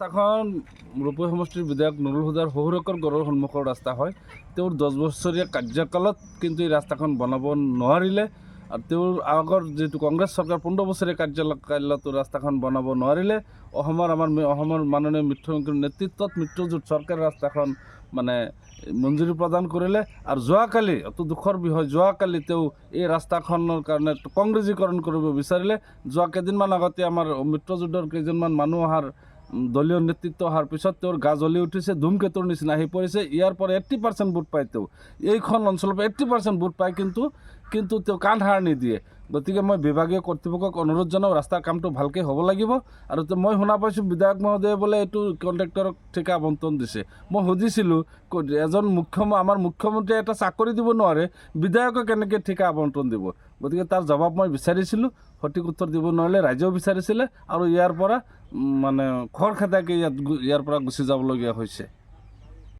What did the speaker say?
ৰাস্তাখন ৰূপৈ সমষ্টিৰ বিধায়ক নুৰুল হুদাৰ শহুৰেকৰ ঘৰৰ সন্মুখৰ ৰাস্তা হয়। তেওঁৰ 10 বছৰীয়া কাৰ্যকালত কিন্তু এই ৰাস্তাখন বনাব নোৱাৰিলে আৰু তেওঁৰ আগৰ যিটো কংগ্ৰেছ চৰকাৰ 15 বছৰীয়া কাৰ্যকালতো ৰাস্তাখন বনাব নোৱাৰিলে। অসমৰ মাননীয় মুখ্যমন্ত্ৰীৰ নেতৃত্বত মিত্ৰজোঁট চৰকাৰে ৰাস্তাখন মানে মঞ্জুৰি প্ৰদান কৰিলে আৰু যোৱাকালি অতি দুখৰ বিষয়, যোৱাকালি তেওঁ এই ৰাস্তাখনৰ কাৰণে কংগ্ৰেছীকৰণ কৰিব বিচাৰিলে। যোৱা কেইদিনমান আগতে আমাৰ মিত্ৰজোঁটৰ কেইজনমান মানুহ অহাৰ দলীয় নেতৃত্ব অহাৰ পিছত তেওঁৰ গা জ্বলি উঠিছে, ধূমকেতুৰ নিচিনা আহি পৰিছে। ইয়াৰ পৰা 80% ভোট পায় তেওঁ, এইখন অঞ্চলৰ পৰা 80% ভোট পায়, কিন্তু তেওঁ কাণ সাৰ নিদিয়ে। গতিকে মই বিভাগীয় কৰ্তৃপক্ষক অনুৰোধ জনাওঁ, ৰাস্তাৰ কামটো ভালকৈ হ'ব লাগিব। আৰু মই শুনা পাইছোঁ বিধায়ক মহোদয়ে বোলে এইটো কণ্ট্ৰেক্টৰক ঠিকা আবণ্টন দিছে। মই সুধিছিলোঁ, আমাৰ মুখ্যমন্ত্ৰীয়ে এটা চাকৰি দিব নোৱাৰে, বিধায়কে কেনেকৈ ঠিকা আবণ্টন দিব? গতিকে তাৰ জবাব মই বিচাৰিছিলোঁ, সঠিক উত্তৰ দিব নোৱাৰিলে। ৰাইজেও বিচাৰিছিলে আৰু ইয়াৰ পৰা মানে খৰখেদাকৈ ইয়াৰ পৰা গুচি যাবলগীয়া হৈছে।